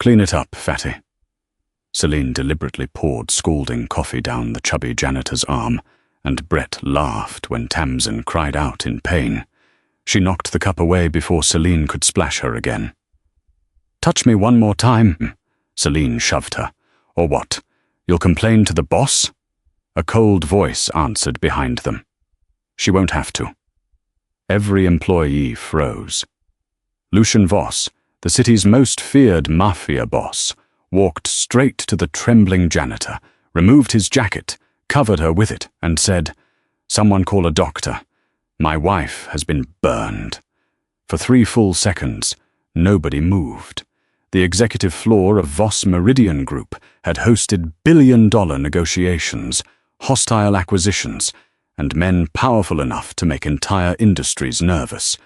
Clean it up, fatty. Celine deliberately poured scalding coffee down the chubby janitor's arm, and Brett laughed when Tamsin cried out in pain. She knocked the cup away before Celine could splash her again. "Touch me one more time," Celine shoved her. "Or what? You'll complain to the boss?" A cold voice answered behind them. "She won't have to." Every employee froze. Lucian Voss, the city's most feared mafia boss, walked straight to the trembling janitor, removed his jacket, covered her with it, and said, "Someone call a doctor. My wife has been burned." For 3 full seconds, nobody moved. The executive floor of Voss Meridian Group had hosted billion-dollar negotiations, hostile acquisitions, and men powerful enough to make entire industries nervous.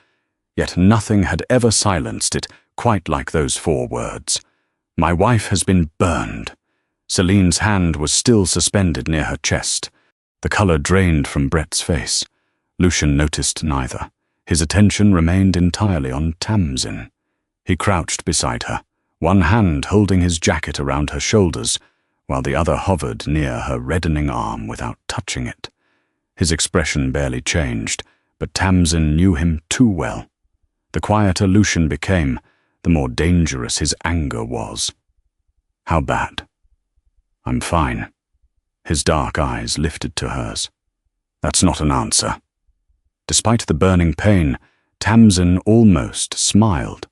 Yet nothing had ever silenced it quite like those 4 words. "My wife has been burned." Celine's hand was still suspended near her chest. The color drained from Brett's face. Lucian noticed neither. His attention remained entirely on Tamsin. He crouched beside her, one hand holding his jacket around her shoulders, while the other hovered near her reddening arm without touching it. His expression barely changed, but Tamsin knew him too well. The quieter Lucian became, the more dangerous his anger was. "How bad?" "I'm fine." His dark eyes lifted to hers. "That's not an answer." Despite the burning pain, Tamsin almost smiled.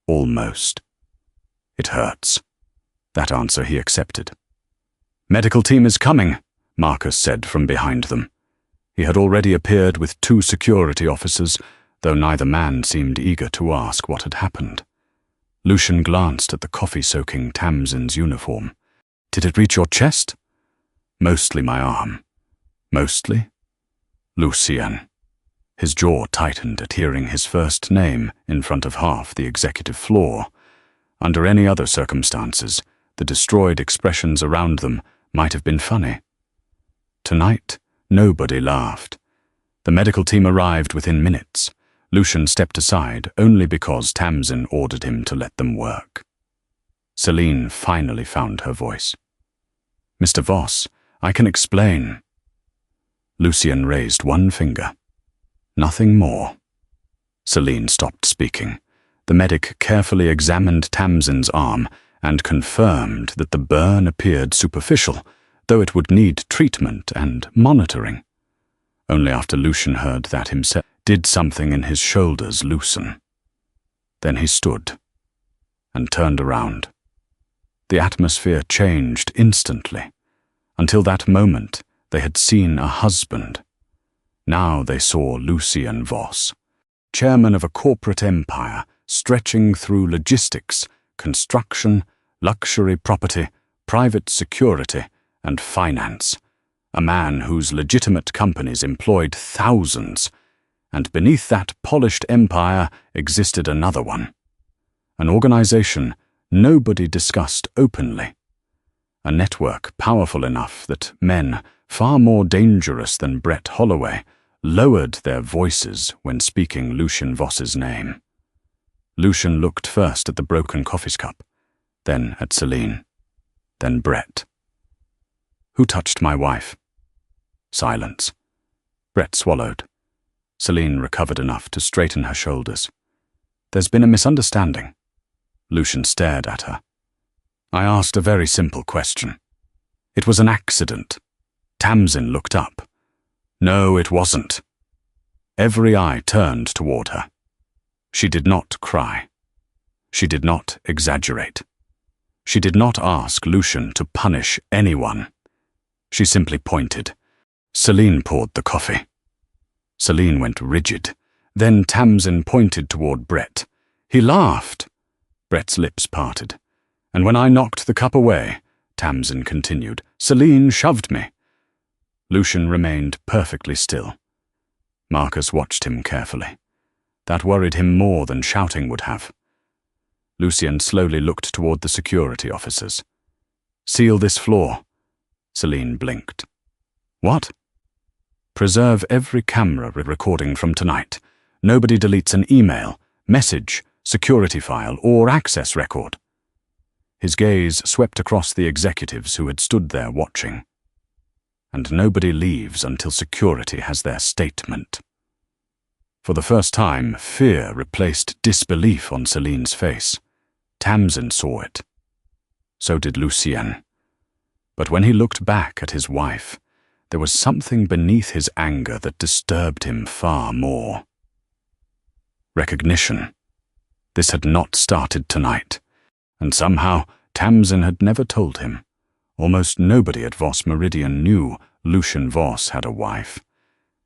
Almost. "It hurts." That answer he accepted. "Medical team is coming," Marcus said from behind them. He had already appeared with 2 security officers, though neither man seemed eager to ask what had happened. Lucian glanced at the coffee-soaking Tamsin's uniform. "Did it reach your chest?" "Mostly my arm." "Mostly?" "Lucien." His jaw tightened at hearing his first name in front of half the executive floor. Under any other circumstances, the destroyed expressions around them might have been funny. Tonight, nobody laughed. The medical team arrived within minutes. Lucian stepped aside only because Tamsin ordered him to let them work. Celine finally found her voice. "Mr. Voss, I can explain." Lucien raised one finger. "Nothing more." Celine stopped speaking. The medic carefully examined Tamsin's arm and confirmed that the burn appeared superficial, though it would need treatment and monitoring. Only after Lucian heard that himself did something in his shoulders loosen. Then he stood and turned around. The atmosphere changed instantly. Until that moment, they had seen a husband. Now they saw Lucien Voss, chairman of a corporate empire stretching through logistics, construction, luxury property, private security, and finance. A man whose legitimate companies employed thousands, and beneath that polished empire existed another one. An organization nobody discussed openly. A network powerful enough that men, far more dangerous than Brett Holloway, lowered their voices when speaking Lucien Voss's name. Lucian looked first at the broken coffee cup, then at Celine, then Brett. "Who touched my wife?" Silence. Brett swallowed. Celine recovered enough to straighten her shoulders. "There's been a misunderstanding." Lucian stared at her. "I asked a very simple question. It was an accident." Tamsin looked up. "No, it wasn't." Every eye turned toward her. She did not cry. She did not exaggerate. She did not ask Lucian to punish anyone. She simply pointed. Celine poured the coffee. Celine went rigid. Then Tamsin pointed toward Brett. He laughed. Brett's lips parted. "And when I knocked the cup away," Tamsin continued, "Celine shoved me." Lucian remained perfectly still. Marcus watched him carefully. That worried him more than shouting would have. Lucien slowly looked toward the security officers. "Seal this floor." Celine blinked. "What?" "Preserve every camera recording from tonight. Nobody deletes an email, message, security file, or access record." His gaze swept across the executives who had stood there watching. And nobody leaves until security has their statement. For the first time, fear replaced disbelief on Celine's face. Tamsin saw it. So did Lucien. But when he looked back at his wife, there was something beneath his anger that disturbed him far more. Recognition. This had not started tonight, and somehow Tamsin had never told him. Almost nobody at Voss Meridian knew Lucien Voss had a wife.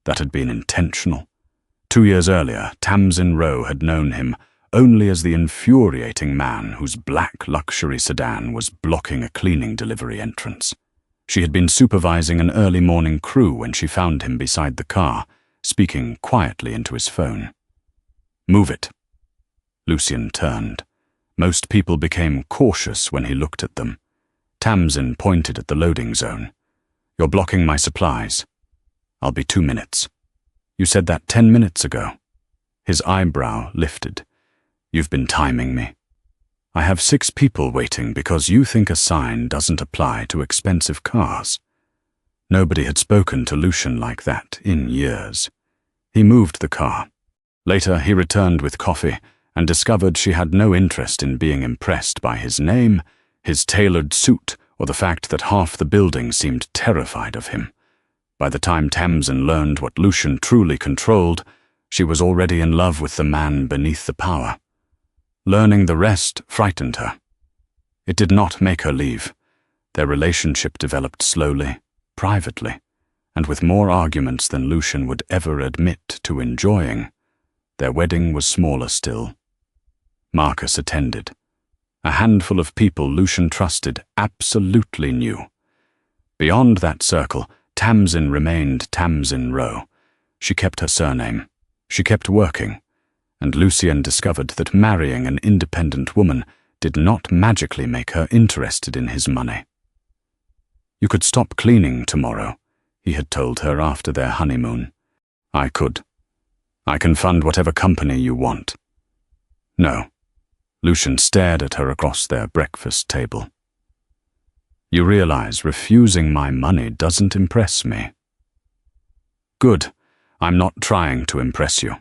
That had been intentional. 2 years earlier, Tamsin Rowe had known him only as the infuriating man whose black luxury sedan was blocking a cleaning delivery entrance. She had been supervising an early morning crew when she found him beside the car, speaking quietly into his phone. "Move it." Lucien turned. Most people became cautious when he looked at them. Tamsin pointed at the loading zone. "You're blocking my supplies." "I'll be 2 minutes." "You said that 10 minutes ago." His eyebrow lifted. "You've been timing me. I have 6 people waiting because you think a sign doesn't apply to expensive cars." Nobody had spoken to Lucien like that in years. He moved the car. Later, he returned with coffee and discovered she had no interest in being impressed by his name, his tailored suit, or the fact that half the building seemed terrified of him. By the time Tamsin learned what Lucien truly controlled, she was already in love with the man beneath the power. Learning the rest frightened her. It did not make her leave. Their relationship developed slowly, privately, and with more arguments than Lucien would ever admit to enjoying. Their wedding was smaller still. Marcus attended. A handful of people Lucien trusted absolutely knew. Beyond that circle, Tamsin remained Tamsin Rowe. She kept her surname. She kept working. And Lucien discovered that marrying an independent woman did not magically make her interested in his money. "You could stop cleaning tomorrow," he had told her after their honeymoon. "I could. I can fund whatever company you want." "No." Lucien stared at her across their breakfast table. "You realize refusing my money doesn't impress me." "Good. I'm not trying to impress you.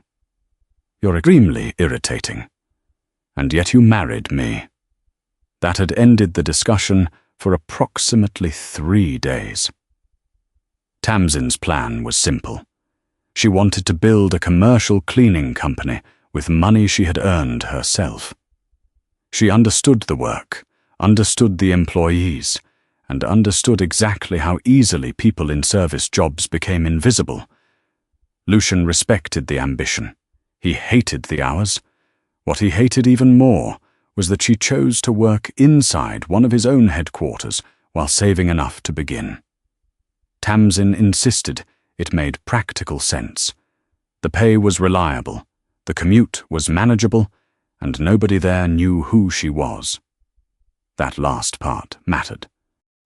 You're extremely irritating. And yet you married me." That had ended the discussion for approximately 3 days. Tamsin's plan was simple. She wanted to build a commercial cleaning company with money she had earned herself. She understood the work, understood the employees, and understood exactly how easily people in service jobs became invisible. Lucien respected the ambition. He hated the hours. What he hated even more was that she chose to work inside one of his own headquarters while saving enough to begin. Tamsin insisted it made practical sense. The pay was reliable, the commute was manageable, and nobody there knew who she was. That last part mattered.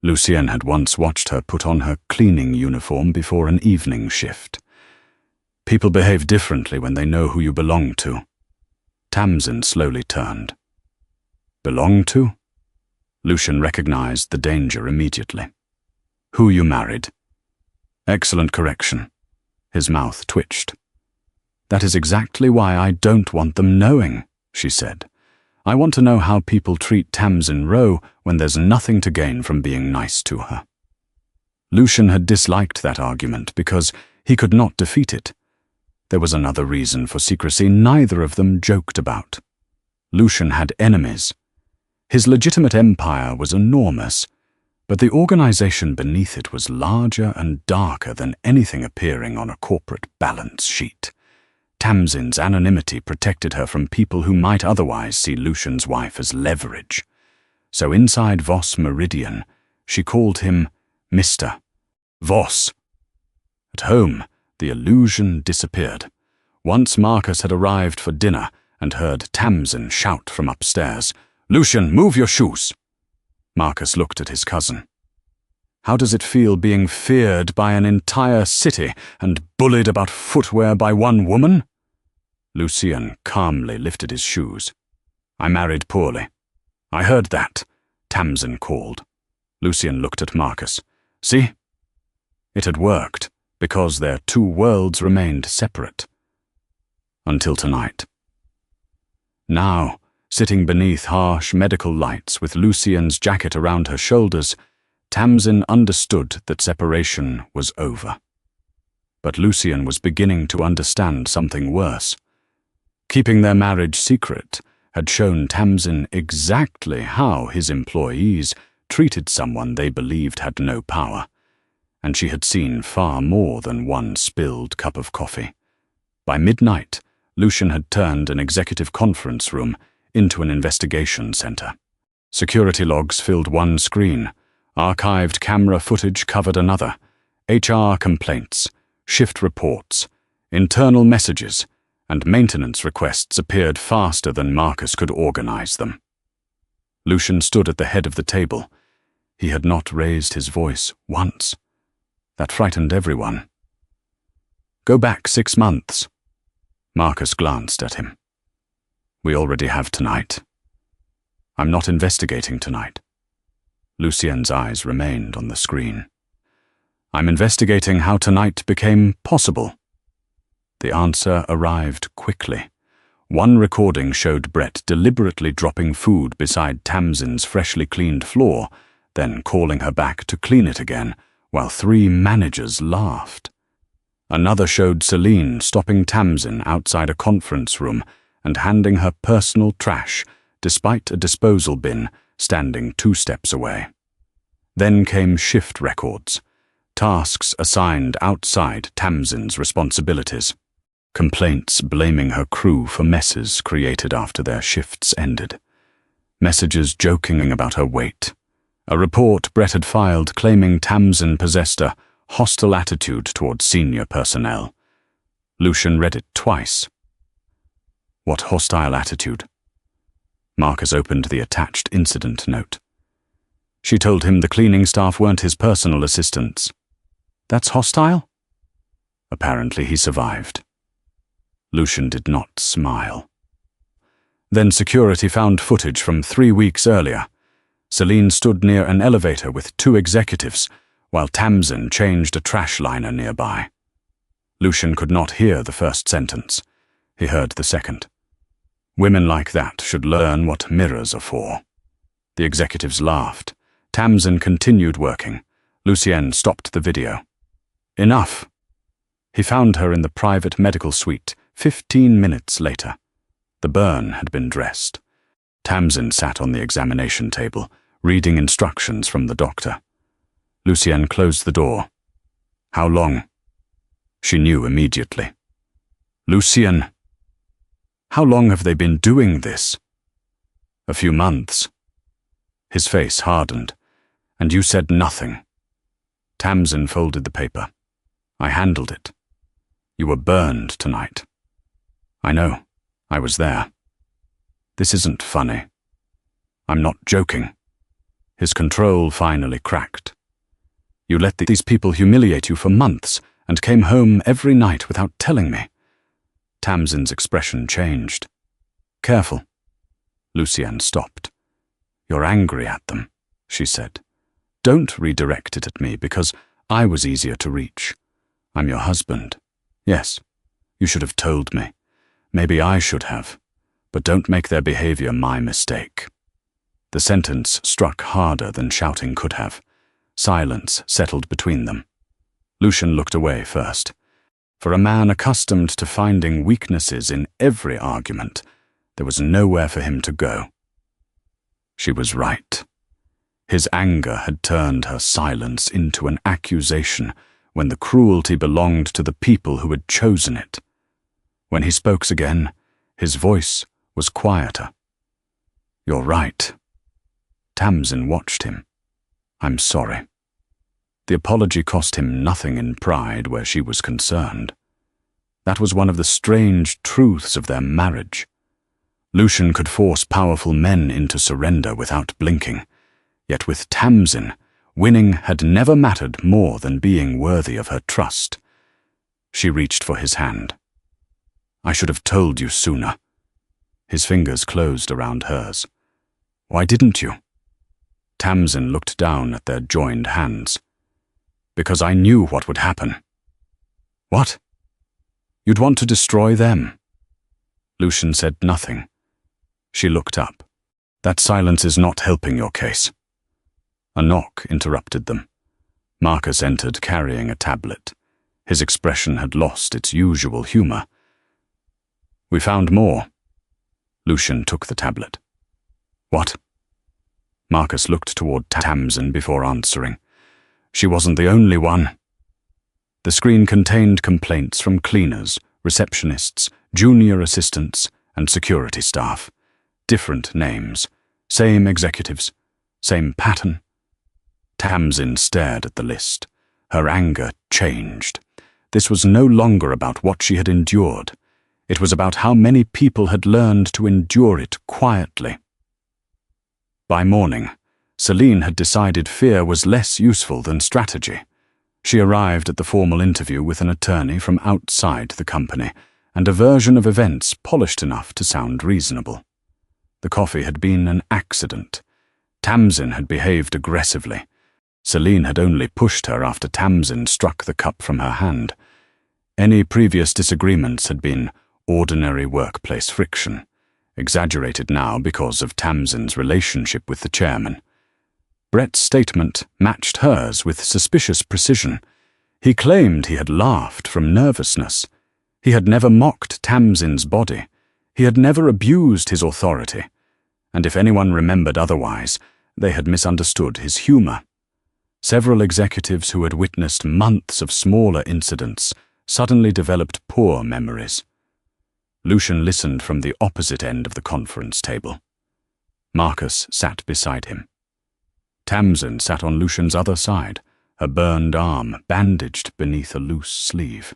Lucien had once watched her put on her cleaning uniform before an evening shift. People behave differently when they know who you belong to. Tamsin slowly turned. "Belong to?" Lucien recognized the danger immediately. "Who you married." "Excellent correction." His mouth twitched. "That is exactly why I don't want them knowing," she said. "I want to know how people treat Tamsin Rowe when there's nothing to gain from being nice to her." Lucien had disliked that argument because he could not defeat it. There was another reason for secrecy neither of them joked about. Lucien had enemies. His legitimate empire was enormous, but the organization beneath it was larger and darker than anything appearing on a corporate balance sheet. Tamsin's anonymity protected her from people who might otherwise see Lucien's wife as leverage. So inside Voss Meridian, she called him Mr. Voss. At home, the illusion disappeared. Once Marcus had arrived for dinner and heard Tamsin shout from upstairs, "Lucien, move your shoes!" Marcus looked at his cousin. "How does it feel being feared by an entire city and bullied about footwear by one woman?" Lucien calmly lifted his shoes. "I married poorly. I heard that, Tamsin called. Lucian looked at Marcus. See? It had worked, because their two worlds remained separate. Until tonight. Now, sitting beneath harsh medical lights with Lucian's jacket around her shoulders, Tamsin understood that separation was over. But Lucian was beginning to understand something worse. Keeping their marriage secret had shown Tamsin exactly how his employees treated someone they believed had no power, and she had seen far more than one spilled cup of coffee. By midnight, Lucian had turned an executive conference room into an investigation center. Security logs filled one screen, archived camera footage covered another, HR complaints, shift reports, internal messages, and maintenance requests appeared faster than Marcus could organize them. Lucian stood at the head of the table. He had not raised his voice once. That frightened everyone. Go back 6 months. Marcus glanced at him. We already have tonight. I'm not investigating tonight. Lucien's eyes remained on the screen. I'm investigating how tonight became possible. The answer arrived quickly. One recording showed Brett deliberately dropping food beside Tamsin's freshly cleaned floor, then calling her back to clean it again, while 3 managers laughed. Another showed Celine stopping Tamsin outside a conference room and handing her personal trash, despite a disposal bin standing 2 steps away. Then came shift records, tasks assigned outside Tamsin's responsibilities, complaints blaming her crew for messes created after their shifts ended, messages joking about her weight, a report Brett had filed claiming Tamsin possessed a hostile attitude towards senior personnel. Lucian read it twice. What hostile attitude? Marcus opened the attached incident note. She told him the cleaning staff weren't his personal assistants. That's hostile? Apparently he survived. Lucian did not smile. Then security found footage from 3 weeks earlier. Celine stood near an elevator with 2 executives, while Tamsin changed a trash liner nearby. Lucian could not hear the first sentence. He heard the second. Women like that should learn what mirrors are for. The executives laughed. Tamsin continued working. Lucien stopped the video. Enough. He found her in the private medical suite 15 minutes later. The burn had been dressed. Tamsin sat on the examination table, reading instructions from the doctor. Lucien closed the door. How long? She knew immediately. Lucien. How long have they been doing this? A few months. His face hardened. And you said nothing. Tamsin folded the paper. I handled it. You were burned tonight. I know. I was there. This isn't funny. I'm not joking. His control finally cracked. You let these people humiliate you for months and came home every night without telling me. Tamsin's expression changed. Careful. Lucien stopped. You're angry at them, she said. Don't redirect it at me because I was easier to reach. I'm your husband. Yes, you should have told me. Maybe I should have. But don't make their behavior my mistake. The sentence struck harder than shouting could have. Silence settled between them. Lucian looked away first. For a man accustomed to finding weaknesses in every argument, there was nowhere for him to go. She was right. His anger had turned her silence into an accusation when the cruelty belonged to the people who had chosen it. When he spoke again, his voice was quieter. You're right. Tamsin watched him. I'm sorry. The apology cost him nothing in pride where she was concerned. That was one of the strange truths of their marriage. Lucian could force powerful men into surrender without blinking. Yet with Tamsin, winning had never mattered more than being worthy of her trust. She reached for his hand. I should have told you sooner. His fingers closed around hers. Why didn't you? Tamsin looked down at their joined hands. Because I knew what would happen. What? You'd want to destroy them? Lucian said nothing. She looked up. That silence is not helping your case. A knock interrupted them. Marcus entered carrying a tablet. His expression had lost its usual humor. We found more. Lucian took the tablet. What? Marcus looked toward Tamsin before answering. She wasn't the only one. The screen contained complaints from cleaners, receptionists, junior assistants, and security staff. Different names, same executives, same pattern. Tamsin stared at the list. Her anger changed. This was no longer about what she had endured. It was about how many people had learned to endure it quietly. By morning, Celine had decided fear was less useful than strategy. She arrived at the formal interview with an attorney from outside the company, and a version of events polished enough to sound reasonable. The coffee had been an accident. Tamsin had behaved aggressively. Celine had only pushed her after Tamsin struck the cup from her hand. Any previous disagreements had been ordinary workplace friction, exaggerated now because of Tamsin's relationship with the chairman. Brett's statement matched hers with suspicious precision. He claimed he had laughed from nervousness. He had never mocked Tamsin's body. He had never abused his authority. And if anyone remembered otherwise, they had misunderstood his humor. Several executives who had witnessed months of smaller incidents suddenly developed poor memories. Lucian listened from the opposite end of the conference table. Marcus sat beside him. Tamsin sat on Lucian's other side, her burned arm bandaged beneath a loose sleeve.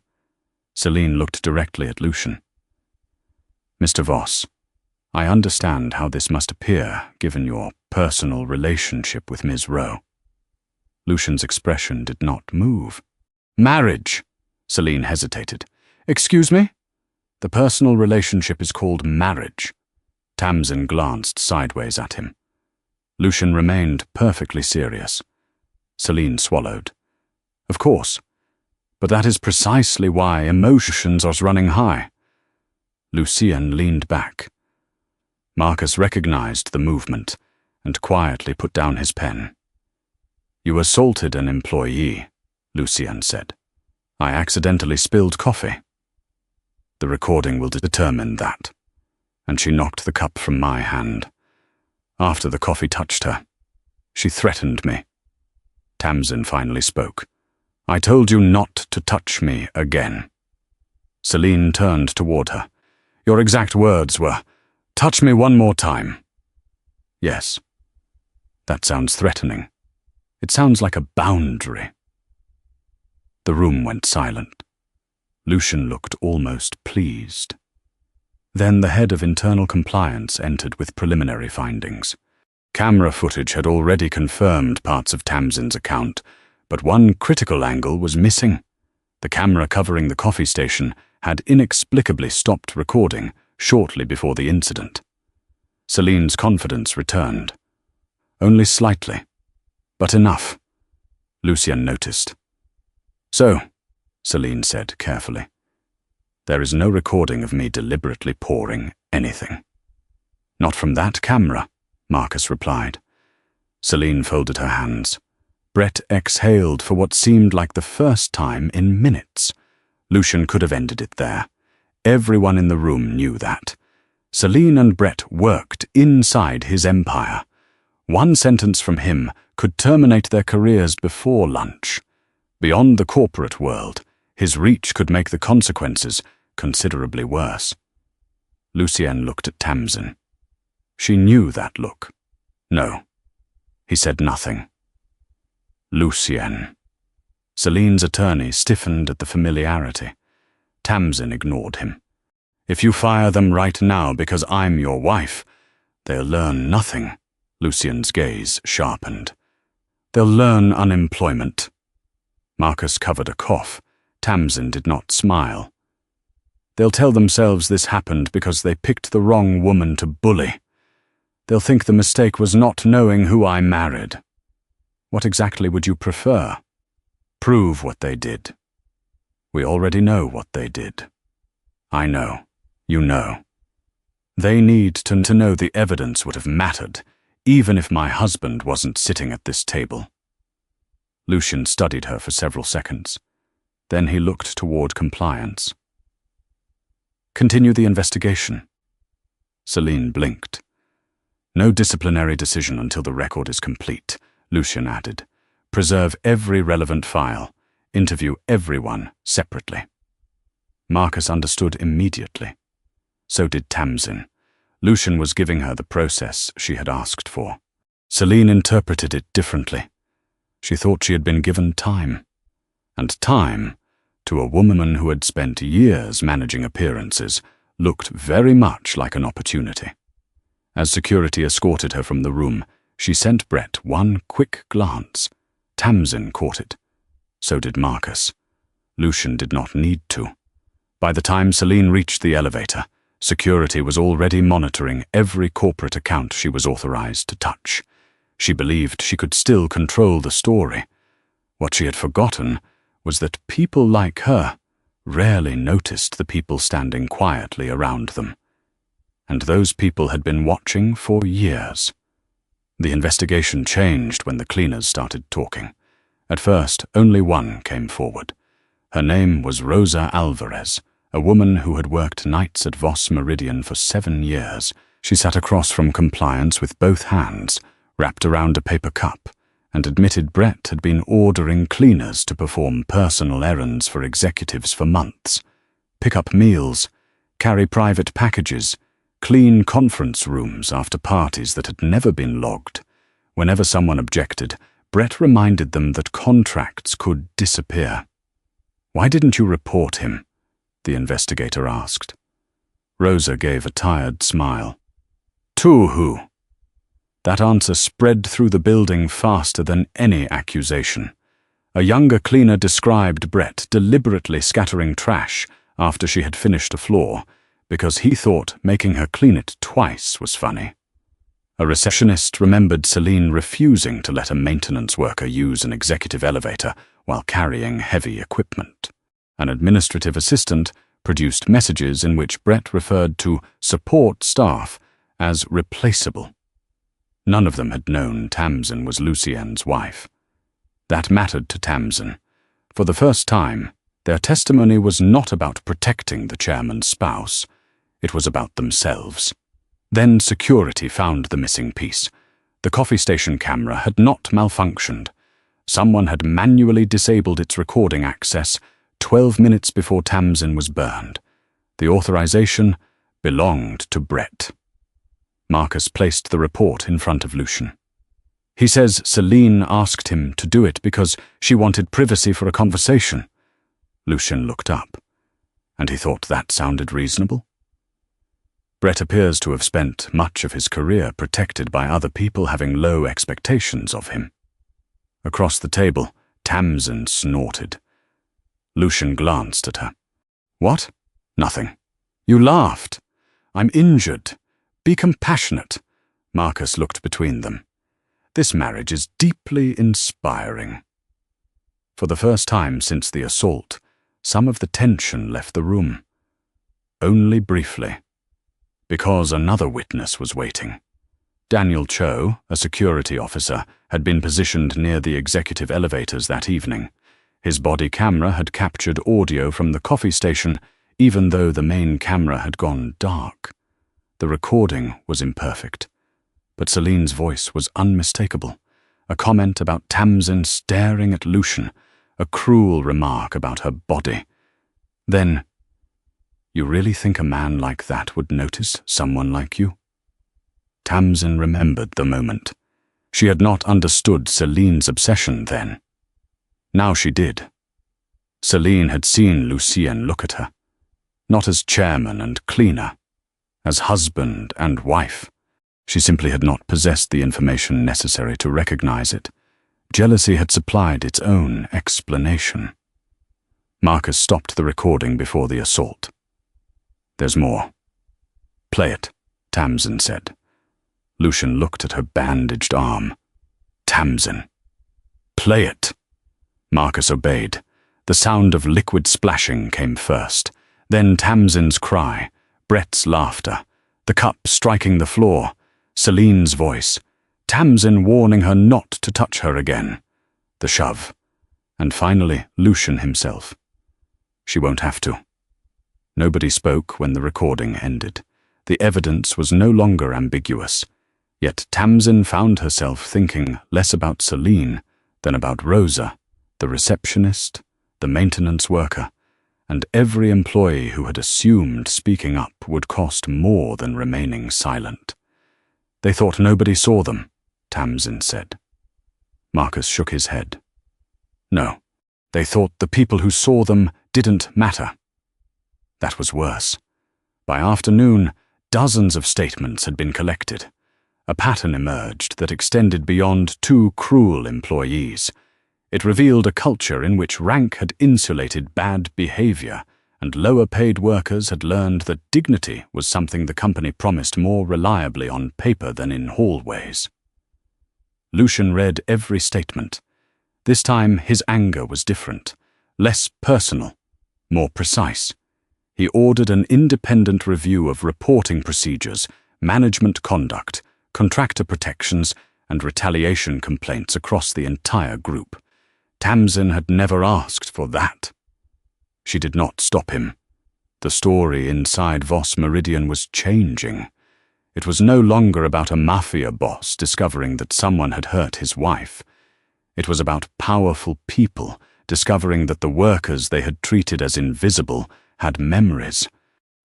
Celine looked directly at Lucian. Mr. Voss, I understand how this must appear, given your personal relationship with Ms. Rowe. Lucian's expression did not move. Marriage, Celine hesitated. Excuse me? The personal relationship is called marriage. Tamsin glanced sideways at him. Lucian remained perfectly serious. Celine swallowed. Of course, but that is precisely why emotions are running high. Lucian leaned back. Marcus recognized the movement and quietly put down his pen. You assaulted an employee, Lucian said. I accidentally spilled coffee. The recording will determine that. And she knocked the cup from my hand. After the coffee touched her, she threatened me. Tamsin finally spoke. I told you not to touch me again. Celine turned toward her. Your exact words were, touch me one more time. Yes. That sounds threatening. It sounds like a boundary. The room went silent. Lucian looked almost pleased. Then the head of internal compliance entered with preliminary findings. Camera footage had already confirmed parts of Tamsin's account, but one critical angle was missing. The camera covering the coffee station had inexplicably stopped recording shortly before the incident. Celine's confidence returned. Only slightly, but enough, Lucian noticed. So, Celine said carefully, there is no recording of me deliberately pouring anything. Not from that camera, Marcus replied. Celine folded her hands. Brett exhaled for what seemed like the first time in minutes. Lucian could have ended it there. Everyone in the room knew that. Celine and Brett worked inside his empire. One sentence from him could terminate their careers before lunch. Beyond the corporate world, his reach could make the consequences considerably worse. Lucien looked at Tamsin. She knew that look. No. He said nothing. Lucien. Celine's attorney stiffened at the familiarity. Tamsin ignored him. If you fire them right now because I'm your wife, they'll learn nothing. Lucien's gaze sharpened. They'll learn unemployment. Marcus covered a cough. Tamsin did not smile. They'll tell themselves this happened because they picked the wrong woman to bully. They'll think the mistake was not knowing who I married. What exactly would you prefer? Prove what they did. We already know what they did. I know. You know. They need to know the evidence would have mattered, even if my husband wasn't sitting at this table. Lucian studied her for several seconds. Then he looked toward compliance. Continue the investigation. Celine blinked. No disciplinary decision until the record is complete, Lucian added. Preserve every relevant file. Interview everyone separately. Marcus understood immediately. So did Tamsin. Lucian was giving her the process she had asked for. Celine interpreted it differently. She thought she had been given time. And time, to a woman who had spent years managing appearances, looked very much like an opportunity. As security escorted her from the room, she sent Brett one quick glance. Tamsin caught it. So did Marcus. Lucian did not need to. By the time Celine reached the elevator, security was already monitoring every corporate account she was authorized to touch. She believed she could still control the story. What she had forgotten was that people like her rarely noticed the people standing quietly around them. And those people had been watching for years. The investigation changed when the cleaners started talking. At first, only one came forward. Her name was Rosa Alvarez, a woman who had worked nights at Voss Meridian for 7 years. She sat across from compliance with both hands, wrapped around a paper cup, and admitted Brett had been ordering cleaners to perform personal errands for executives for months. Pick up meals, carry private packages, clean conference rooms after parties that had never been logged. Whenever someone objected, Brett reminded them that contracts could disappear. "Why didn't you report him?" the investigator asked. Rosa gave a tired smile. "To who?" That answer spread through the building faster than any accusation. A younger cleaner described Brett deliberately scattering trash after she had finished a floor, because he thought making her clean it twice was funny. A receptionist remembered Celine refusing to let a maintenance worker use an executive elevator while carrying heavy equipment. An administrative assistant produced messages in which Brett referred to support staff as replaceable. None of them had known Tamsin was Lucien's wife. That mattered to Tamsin. For the first time, their testimony was not about protecting the chairman's spouse. It was about themselves. Then security found the missing piece. The coffee station camera had not malfunctioned. Someone had manually disabled its recording access 12 minutes before Tamsin was burned. The authorization belonged to Brett. Marcus placed the report in front of Lucian. "He says Celine asked him to do it because she wanted privacy for a conversation." Lucian looked up, and he thought that sounded reasonable. Brett appears to have spent much of his career protected by other people having low expectations of him. Across the table, Tamsin snorted. Lucian glanced at her. "What?" "Nothing." "You laughed." "I'm injured. Be compassionate." Marcus looked between them. "This marriage is deeply inspiring." For the first time since the assault, some of the tension left the room. Only briefly. Because another witness was waiting. Daniel Cho, a security officer, had been positioned near the executive elevators that evening. His body camera had captured audio from the coffee station, even though the main camera had gone dark. The recording was imperfect, but Celine's voice was unmistakable. A comment about Tamsin staring at Lucian, a cruel remark about her body. Then, "You really think a man like that would notice someone like you?" Tamsin remembered the moment. She had not understood Celine's obsession then. Now she did. Celine had seen Lucien look at her, not as chairman and cleaner, as husband and wife. She simply had not possessed the information necessary to recognize it. Jealousy had supplied its own explanation. Marcus stopped the recording before the assault. "There's more." "Play it," Tamsin said. Lucian looked at her bandaged arm. Tamsin. Play it." Marcus obeyed. The sound of liquid splashing came first, then Tamsin's cry, Brett's laughter, the cup striking the floor, Celine's voice, Tamsin warning her not to touch her again, the shove, and finally Lucian himself. "She won't have to." Nobody spoke when the recording ended. The evidence was no longer ambiguous, yet Tamsin found herself thinking less about Celine than about Rosa, the receptionist, the maintenance worker, and every employee who had assumed speaking up would cost more than remaining silent. "They thought nobody saw them," Tamsin said. Marcus shook his head. "No, they thought the people who saw them didn't matter." That was worse. By afternoon, dozens of statements had been collected. A pattern emerged that extended beyond two cruel employees. It revealed a culture in which rank had insulated bad behavior, and lower-paid workers had learned that dignity was something the company promised more reliably on paper than in hallways. Lucian read every statement. This time his anger was different, less personal, more precise. He ordered an independent review of reporting procedures, management conduct, contractor protections, and retaliation complaints across the entire group. Tamsin had never asked for that. She did not stop him. The story inside Voss Meridian was changing. It was no longer about a mafia boss discovering that someone had hurt his wife. It was about powerful people discovering that the workers they had treated as invisible had memories.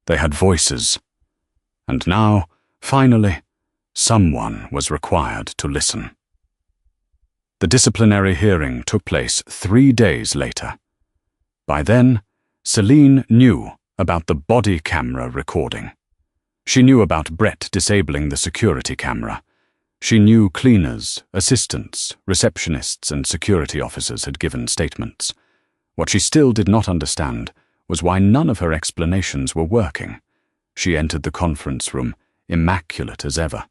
They had voices. And now, finally, someone was required to listen. The disciplinary hearing took place 3 days later. By then, Celine knew about the body camera recording. She knew about Brett disabling the security camera. She knew cleaners, assistants, receptionists, and security officers had given statements. What she still did not understand was why none of her explanations were working. She entered the conference room, immaculate as ever,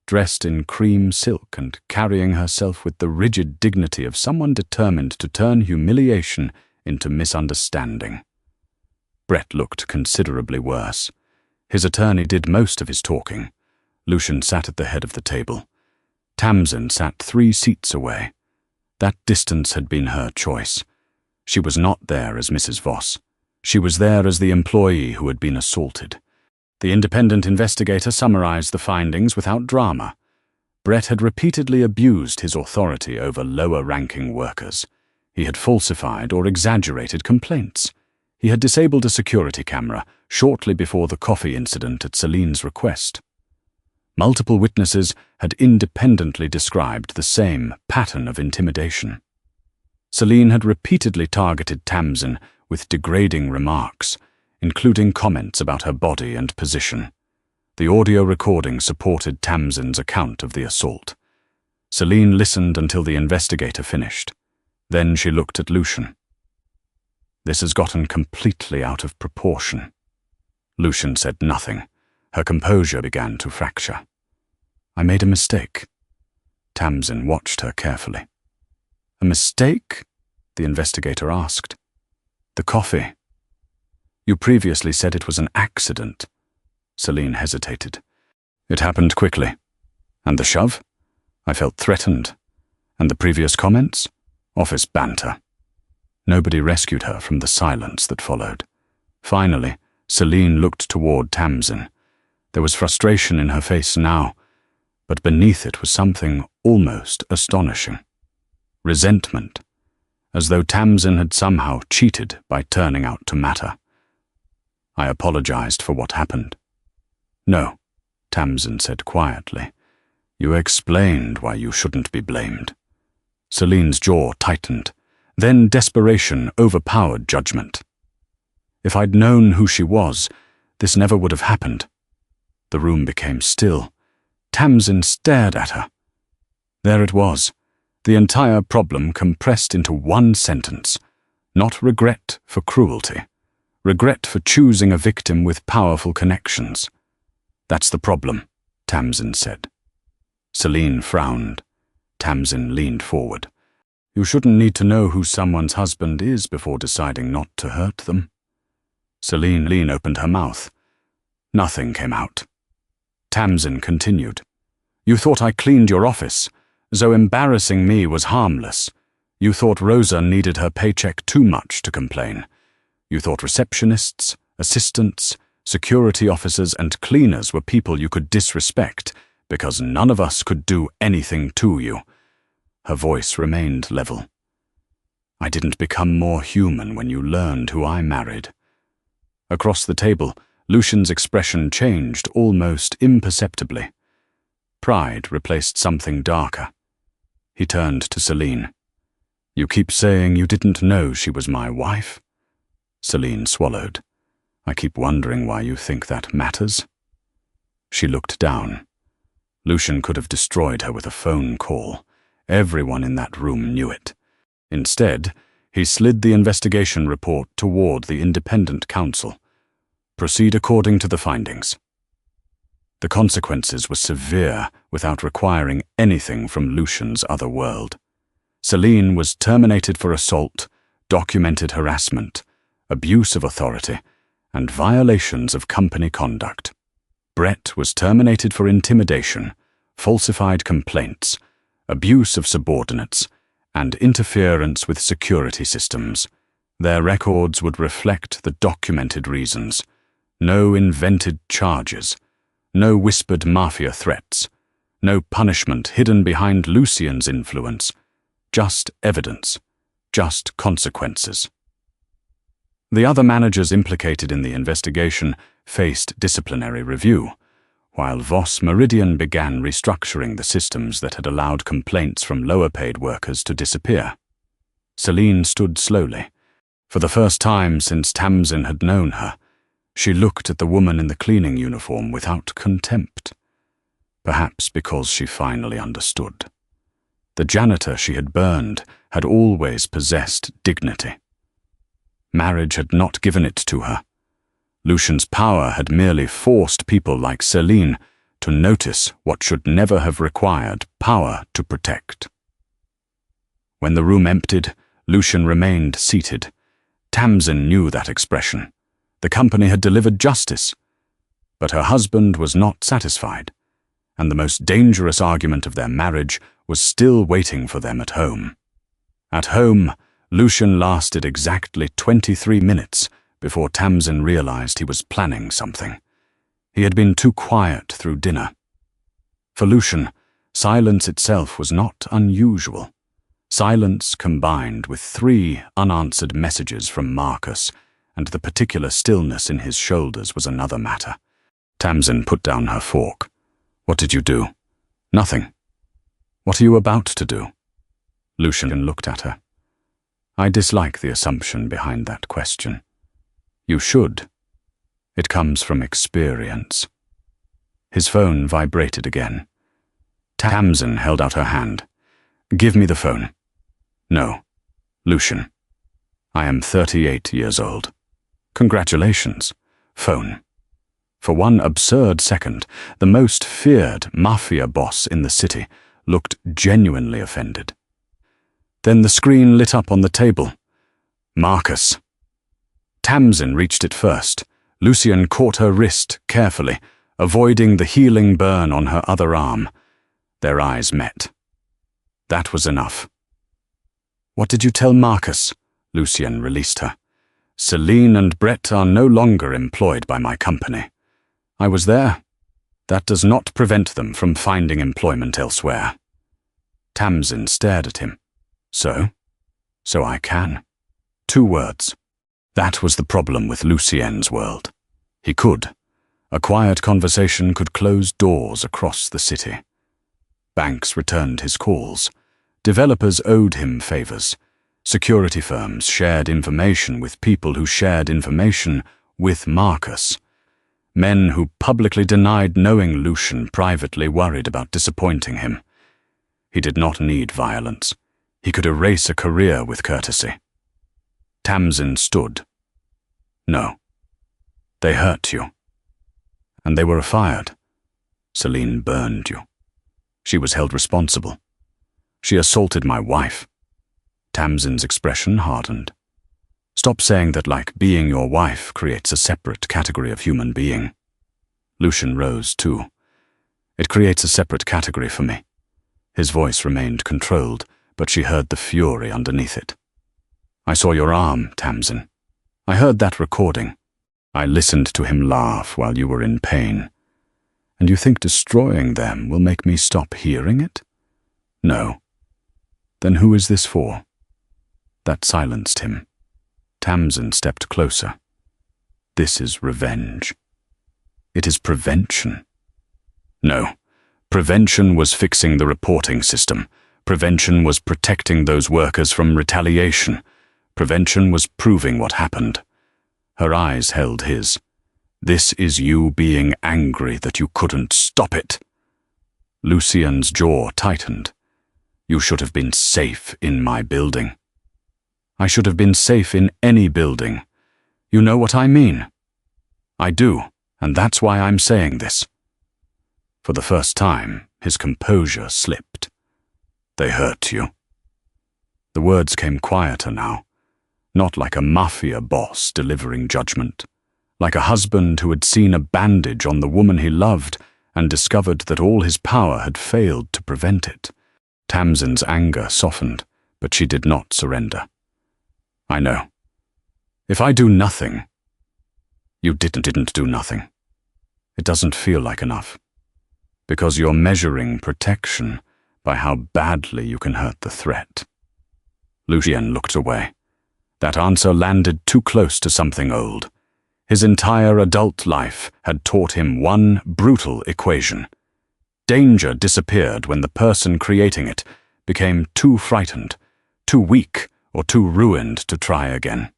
dressed in cream silk and carrying herself with the rigid dignity of someone determined to turn humiliation into misunderstanding. Brett looked considerably worse. His attorney did most of his talking. Lucian sat at the head of the table. Tamsin sat 3 seats away. That distance had been her choice. She was not there as Mrs. Voss. She was there as the employee who had been assaulted. The independent investigator summarized the findings without drama. Brett had repeatedly abused his authority over lower-ranking workers. He had falsified or exaggerated complaints. He had disabled a security camera shortly before the coffee incident at Celine's request. Multiple witnesses had independently described the same pattern of intimidation. Celine had repeatedly targeted Tamsin with degrading remarks, including comments about her body and position. The audio recording supported Tamsin's account of the assault. Celine listened until the investigator finished. Then she looked at Lucian. "This has gotten completely out of proportion." Lucian said nothing. Her composure began to fracture. "I made a mistake." Tamsin watched her carefully. "A mistake?" the investigator asked. "The coffee. You previously said it was an accident." Celine hesitated. "It happened quickly. And the shove? I felt threatened. And the previous comments? Office banter." Nobody rescued her from the silence that followed. Finally, Celine looked toward Tamsin. There was frustration in her face now, but beneath it was something almost astonishing. Resentment, as though Tamsin had somehow cheated by turning out to matter. "I apologized for what happened." "No," Tamsin said quietly. "You explained why you shouldn't be blamed." Celine's jaw tightened. Then desperation overpowered judgment. "If I'd known who she was, this never would have happened." The room became still. Tamsin stared at her. There it was, the entire problem compressed into one sentence. Not regret for cruelty. Regret for choosing a victim with powerful connections. "That's the problem," Tamsin said. Celine frowned. Tamsin leaned forward. You shouldn't need to know who someone's husband is before deciding not to hurt them. Celine opened her mouth. Nothing came out. Tamsin continued. You thought I cleaned your office, so embarrassing me was harmless. You thought Rosa needed her paycheck too much to complain. You thought receptionists, assistants, security officers and cleaners were people you could disrespect because none of us could do anything to you. Her voice remained level. I didn't become more human when you learned who I married. Across the table, Lucian's expression changed almost imperceptibly. Pride replaced something darker. He turned to Celine. You keep saying you didn't know she was my wife? Celine swallowed. I keep wondering why you think that matters. She looked down. Lucian could have destroyed her with a phone call. Everyone in that room knew it. Instead, he slid the investigation report toward the independent counsel. Proceed according to the findings. The consequences were severe without requiring anything from Lucian's other world. Celine was terminated for assault, documented harassment, abuse of authority, and violations of company conduct. Brett was terminated for intimidation, falsified complaints, abuse of subordinates, and interference with security systems. Their records would reflect the documented reasons. No invented charges. No whispered mafia threats. No punishment hidden behind Lucian's influence. Just evidence. Just consequences. The other managers implicated in the investigation faced disciplinary review, while Voss Meridian began restructuring the systems that had allowed complaints from lower-paid workers to disappear. Celine stood slowly. For the first time since Tamsin had known her, she looked at the woman in the cleaning uniform without contempt. Perhaps because she finally understood. The janitor she had burned had always possessed dignity. Marriage had not given it to her. Lucian's power had merely forced people like Celine to notice what should never have required power to protect. When the room emptied, Lucian remained seated. Tamsin knew that expression. The company had delivered justice. But her husband was not satisfied, and the most dangerous argument of their marriage was still waiting for them at home. At home, Lucian lasted exactly 23 minutes before Tamsin realized he was planning something. He had been too quiet through dinner. For Lucian, silence itself was not unusual. Silence combined with 3 unanswered messages from Marcus, and the particular stillness in his shoulders was another matter. Tamsin put down her fork. What did you do? Nothing. What are you about to do? Lucian looked at her. I dislike the assumption behind that question. You should. It comes from experience. His phone vibrated again. Tamsin held out her hand. Give me the phone. No. Lucian. I am 38 years old. Congratulations. Phone. For one absurd second, the most feared mafia boss in the city looked genuinely offended. Then the screen lit up on the table. Marcus. Tamsin reached it first. Lucian caught her wrist carefully, avoiding the healing burn on her other arm. Their eyes met. That was enough. What did you tell Marcus? Lucian released her. Celine and Brett are no longer employed by my company. I was there. That does not prevent them from finding employment elsewhere. Tamsin stared at him. So? So I can. 2 words. That was the problem with Lucien's world. He could. A quiet conversation could close doors across the city. Banks returned his calls. Developers owed him favors. Security firms shared information with people who shared information with Marcus. Men who publicly denied knowing Lucian privately worried about disappointing him. He did not need violence. He could erase a career with courtesy. Tamsin stood. No. They hurt you. And they were fired. Celine burned you. She was held responsible. She assaulted my wife. Tamsin's expression hardened. Stop saying that like being your wife creates a separate category of human being. Lucian rose too. It creates a separate category for me. His voice remained controlled, but she heard the fury underneath it. I saw your arm, Tamsin. I heard that recording. I listened to him laugh while you were in pain. And you think destroying them will make me stop hearing it? No. Then who is this for? That silenced him. Tamsin stepped closer. This is revenge. It is prevention. No. Prevention was fixing the reporting system. Prevention was protecting those workers from retaliation. Prevention was proving what happened. Her eyes held his. This is you being angry that you couldn't stop it. Lucian's jaw tightened. You should have been safe in my building. I should have been safe in any building. You know what I mean? I do, and that's why I'm saying this. For the first time, his composure slipped. They hurt you. The words came quieter now, not like a mafia boss delivering judgment, like a husband who had seen a bandage on the woman he loved and discovered that all his power had failed to prevent it. Tamsin's anger softened, but she did not surrender. I know. If I do nothing, you didn't do nothing. It doesn't feel like enough, because you're measuring protection by how badly you can hurt the threat. Lucian looked away. That answer landed too close to something old. His entire adult life had taught him one brutal equation. Danger disappeared when the person creating it became too frightened, too weak, or too ruined to try again.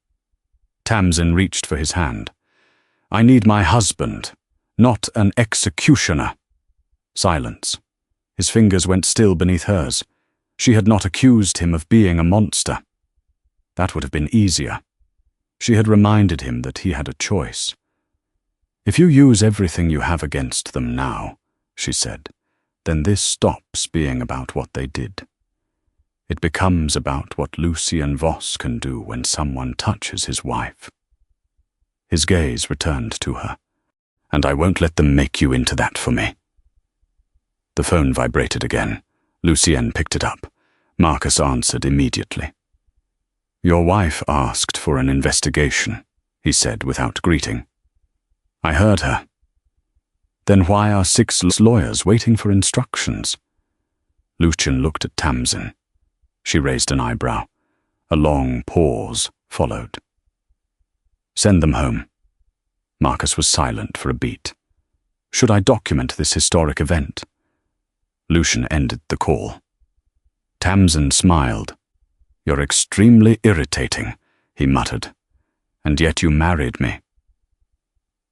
Tamsin reached for his hand. I need my husband, not an executioner. Silence. His fingers went still beneath hers. She had not accused him of being a monster. That would have been easier. She had reminded him that he had a choice. If you use everything you have against them now, she said, then this stops being about what they did. It becomes about what Lucian Voss can do when someone touches his wife. His gaze returned to her. And I won't let them make you into that for me. The phone vibrated again. Lucian picked it up. Marcus answered immediately. Your wife asked for an investigation, he said without greeting. I heard her. Then why are 6 lawyers waiting for instructions? Lucian looked at Tamsin. She raised an eyebrow. A long pause followed. Send them home. Marcus was silent for a beat. Should I document this historic event? Lucian ended the call. Tamsin smiled. You're extremely irritating, he muttered. And yet you married me.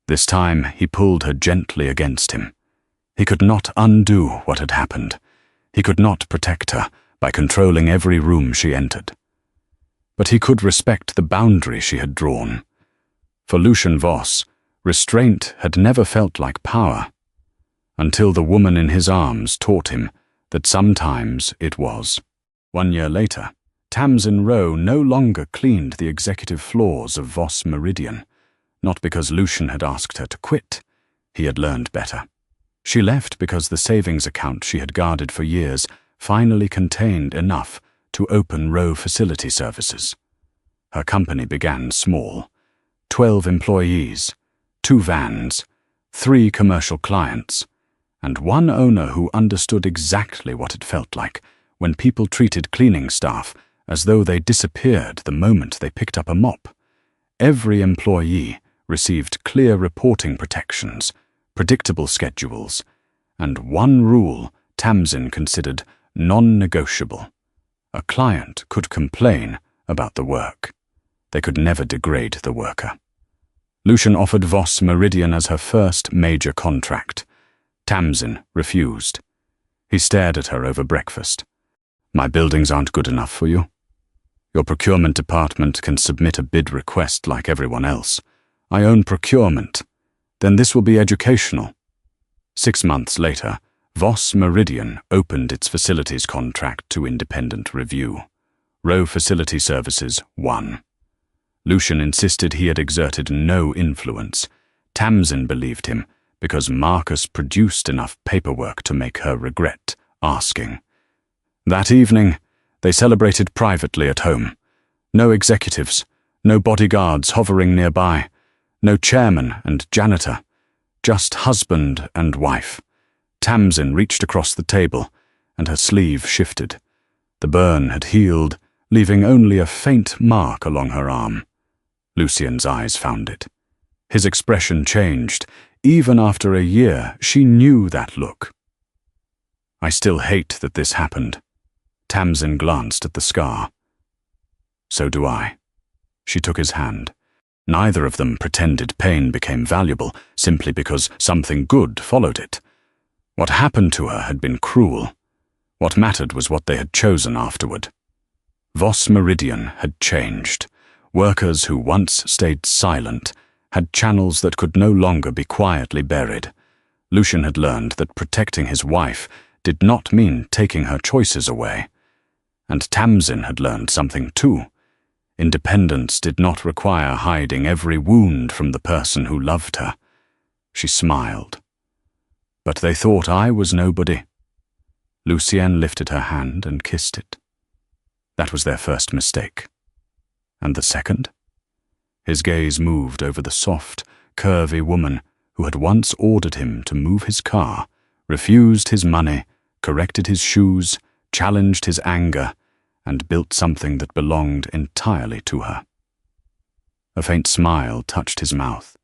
This time he pulled her gently against him. He could not undo what had happened. He could not protect her by controlling every room she entered. But he could respect the boundary she had drawn. For Lucian Voss, restraint had never felt like power, until the woman in his arms taught him that sometimes it was. 1 year later, Tamsin Rowe no longer cleaned the executive floors of Voss Meridian, not because Lucian had asked her to quit. He had learned better. She left because the savings account she had guarded for years finally contained enough to open Rowe Facility Services. Her company began small. 12 employees, 2 vans, 3 commercial clients, and one owner who understood exactly what it felt like when people treated cleaning staff as though they disappeared the moment they picked up a mop. Every employee received clear reporting protections, predictable schedules, and one rule Tamsin considered non-negotiable. A client could complain about the work. They could never degrade the worker. Lucian offered Voss Meridian as her first major contract. Tamsin refused. He stared at her over breakfast. My buildings aren't good enough for you. Your procurement department can submit a bid request like everyone else. I own procurement. Then this will be educational. 6 months later, Voss Meridian opened its facilities contract to independent review. Row Facility Services 1. Lucian insisted he had exerted no influence. Tamsin believed him because Marcus produced enough paperwork to make her regret asking. That evening, they celebrated privately at home. No executives, no bodyguards hovering nearby, no chairman and janitor, just husband and wife. Tamsin reached across the table, and her sleeve shifted. The burn had healed, leaving only a faint mark along her arm. Lucian's eyes found it. His expression changed. Even after a year, she knew that look. I still hate that this happened. Tamsin glanced at the scar. So do I. She took his hand. Neither of them pretended pain became valuable simply because something good followed it. What happened to her had been cruel. What mattered was what they had chosen afterward. Voss Meridian had changed. Workers who once stayed silent had channels that could no longer be quietly buried. Lucian had learned that protecting his wife did not mean taking her choices away. And Tamsin had learned something too. Independence did not require hiding every wound from the person who loved her. She smiled. But they thought I was nobody. Lucienne lifted her hand and kissed it. That was their first mistake. And the second? His gaze moved over the soft, curvy woman who had once ordered him to move his car, refused his money, corrected his shoes, challenged his anger, and built something that belonged entirely to her. A faint smile touched his mouth.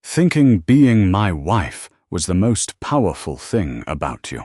Thinking being my wife was the most powerful thing about you.